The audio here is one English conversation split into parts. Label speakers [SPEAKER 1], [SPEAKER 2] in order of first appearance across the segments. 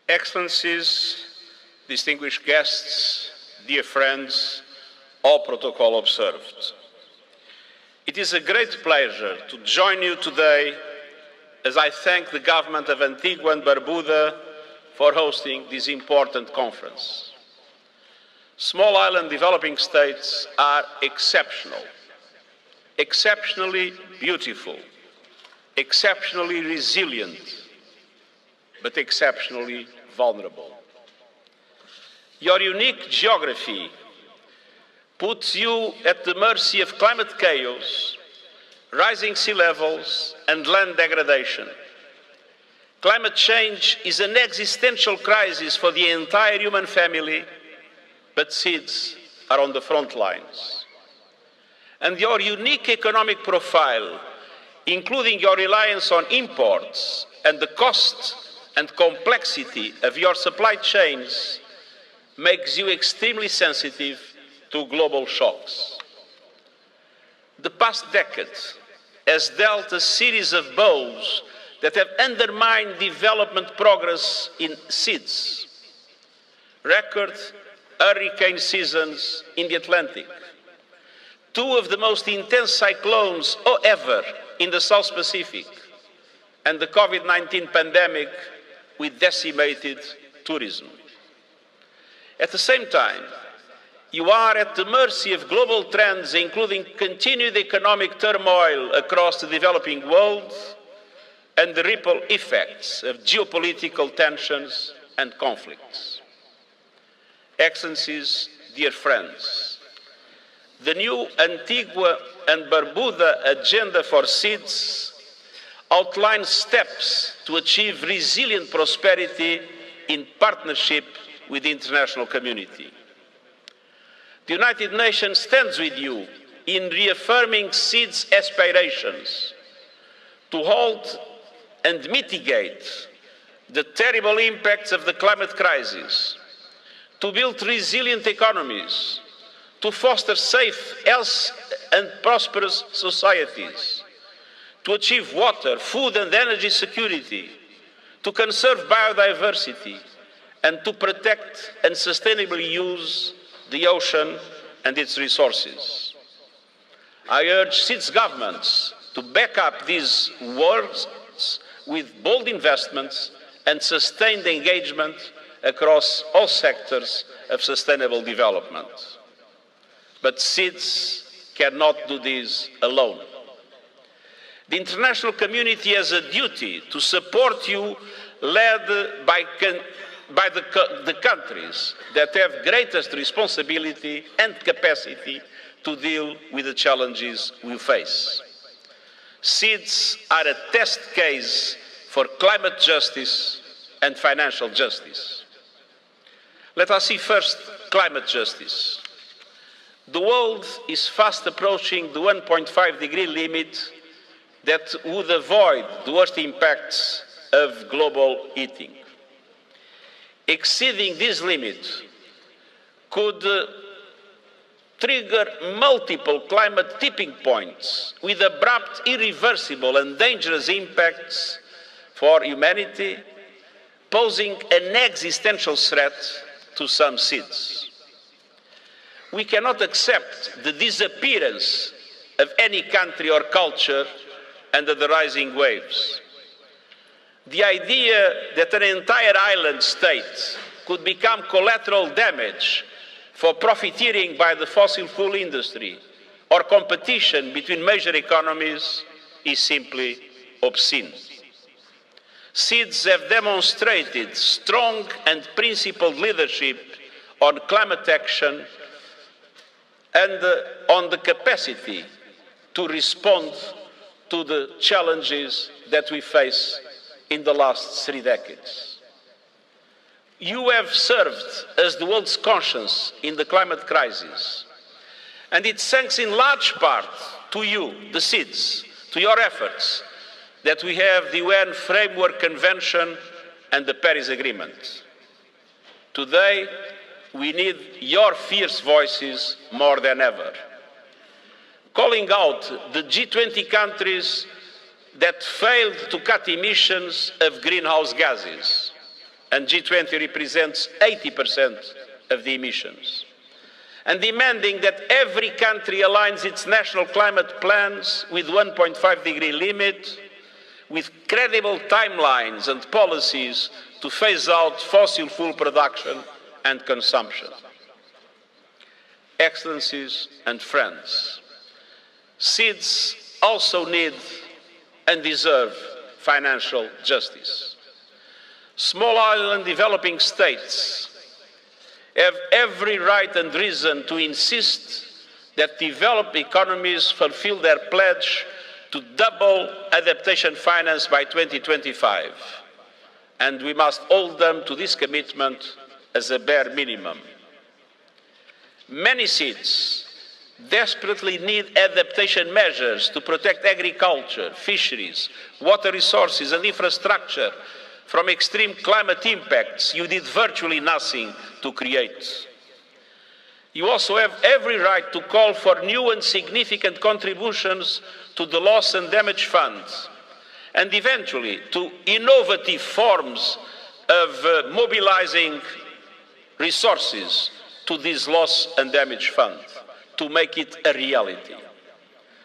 [SPEAKER 1] Excellencies, distinguished guests, dear friends, all protocol observed. It is a great pleasure to join you today as I thank the government of Antigua and Barbuda for hosting this important conference. Small island developing states are exceptional, exceptionally beautiful, exceptionally resilient, but exceptionally vulnerable. Your unique geography puts you at the mercy of climate chaos, rising sea levels, and land degradation. Climate change is an existential crisis for the entire human family, but seeds are on the front lines. And your unique economic profile, including your reliance on imports and the cost and complexity of your supply chains, makes you extremely sensitive to global shocks. The past decade has dealt a series of blows that have undermined development progress in seeds. Record hurricane seasons in the Atlantic, two of the most intense cyclones ever in the South Pacific, and the COVID-19 pandemic with decimated tourism. At the same time, you are at the mercy of global trends, including continued economic turmoil across the developing world and the ripple effects of geopolitical tensions and conflicts. Excellencies, dear friends, the new Antigua and Barbuda Agenda for Seeds outlines steps to achieve resilient prosperity in partnership with the international community. The United Nations stands with you in reaffirming seeds' aspirations to halt and mitigate the terrible impacts of the climate crisis, to build resilient economies, to foster safe, healthy and prosperous societies, to achieve water, food and energy security, to conserve biodiversity, and to protect and sustainably use the ocean and its resources. I urge SEED's governments to back up these works with bold investments and sustained engagement across all sectors of sustainable development. But SEEDS cannot do this alone. The international community has a duty to support you, led by the countries that have greatest responsibility and capacity to deal with the challenges we face. SEEDS are a test case for climate justice and financial justice. Let us see first climate justice. The world is fast approaching the 1.5-degree limit that would avoid the worst impacts of global heating. Exceeding this limit could trigger multiple climate tipping points with abrupt, irreversible and dangerous impacts for humanity, posing an existential threat to some seeds. We cannot accept the disappearance of any country or culture under the rising waves. The idea that an entire island state could become collateral damage for profiteering by the fossil fuel industry or competition between major economies is simply obscene. SEEDS have demonstrated strong and principled leadership on climate action and on the capacity to respond to the challenges that we face in the last 3 decades. You have served as the world's conscience in the climate crisis, and it's thanks in large part to you, the SEEDS, to your efforts, that we have the UN Framework Convention and the Paris Agreement. Today, we need your fierce voices more than ever. Calling out the G20 countries that failed to cut emissions of greenhouse gases, and G20 represents 80% of the emissions. And demanding that every country aligns its national climate plans with 1.5-degree limit, with credible timelines and policies to phase out fossil fuel production and consumption. Excellencies and friends, seeds also need and deserve financial justice. Small island developing states have every right and reason to insist that developed economies fulfill their pledge to double adaptation finance by 2025, and we must hold them to this commitment as a bare minimum. Many seeds desperately need adaptation measures to protect agriculture, fisheries, water resources and infrastructure from extreme climate impacts you did virtually nothing to create. You also have every right to call for new and significant contributions to the Loss and Damage Fund, and eventually to innovative forms of mobilizing resources to this Loss and Damage Fund to make it a reality.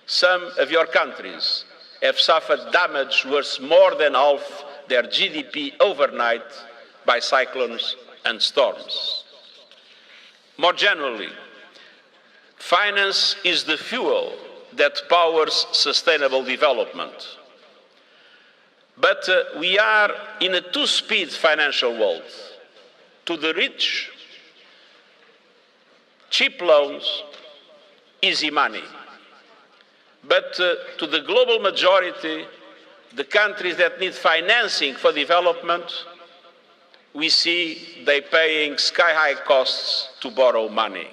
[SPEAKER 1] Some of your countries have suffered damage worth more than half their GDP overnight by cyclones and storms. More generally, finance is the fuel that powers sustainable development. But we are in a two-speed financial world. To the rich, cheap loans, easy money. But to the global majority, the countries that need financing for development, we see they paying sky-high costs to borrow money.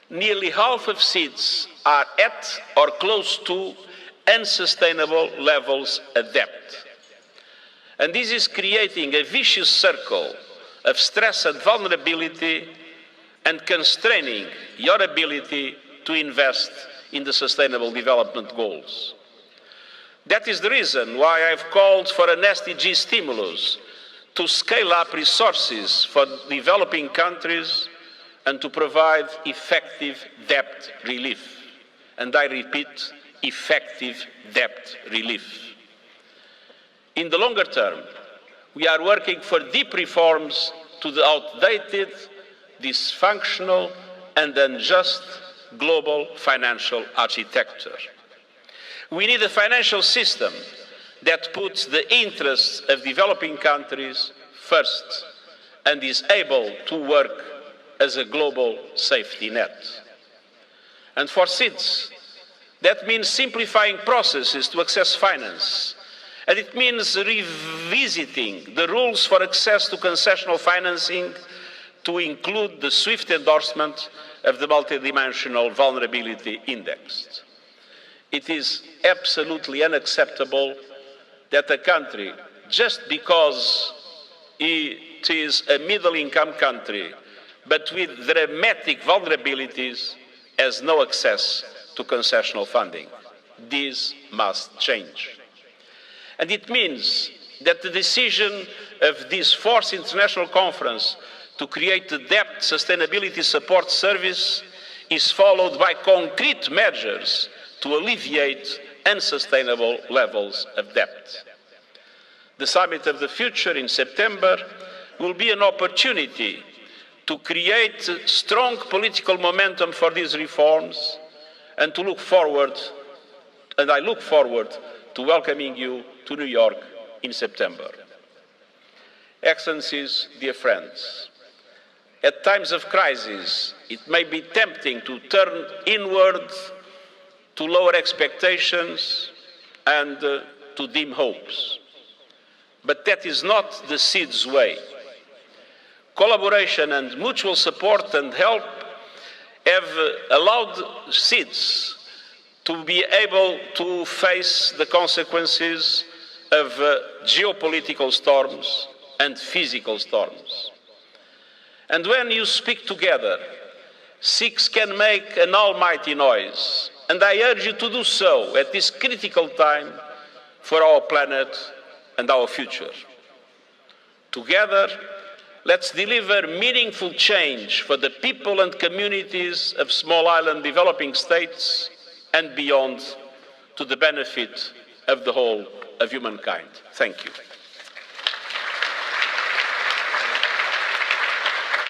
[SPEAKER 1] Nearly half of seeds are at or close to unsustainable levels of debt. And this is creating a vicious circle of stress and vulnerability and constraining your ability to invest in the Sustainable Development Goals. That is the reason why I've called for an SDG stimulus to scale up resources for developing countries and to provide effective debt relief. And I repeat, effective debt relief. In the longer term, we are working for deep reforms to the outdated, dysfunctional and unjust global financial architecture. We need a financial system that puts the interests of developing countries first and is able to work as a global safety net. And for seeds, that means simplifying processes to access finance, and it means revisiting the rules for access to concessional financing to include the swift endorsement of the Multidimensional Vulnerability Index. It is absolutely unacceptable that a country, just because it is a middle-income country, but with dramatic vulnerabilities, has no access to concessional funding. This must change. And it means that the decision of this fourth international conference to create the Debt Sustainability Support Service is followed by concrete measures to alleviate unsustainable levels of debt. The Summit of the Future in September will be an opportunity to create strong political momentum for these reforms and I look forward to welcoming you to New York in September. Excellencies, dear friends, at times of crisis, it may be tempting to turn inward, to lower expectations and to dim hopes. But that is not the seed's way. Collaboration and mutual support and help have allowed seeds to be able to face the consequences of geopolitical storms and physical storms. And when you speak together, seeds can make an almighty noise. And I urge you to do so at this critical time for our planet and our future. Together, let's deliver meaningful change for the people and communities of small island developing states and beyond, to the benefit of the whole of humankind. Thank you.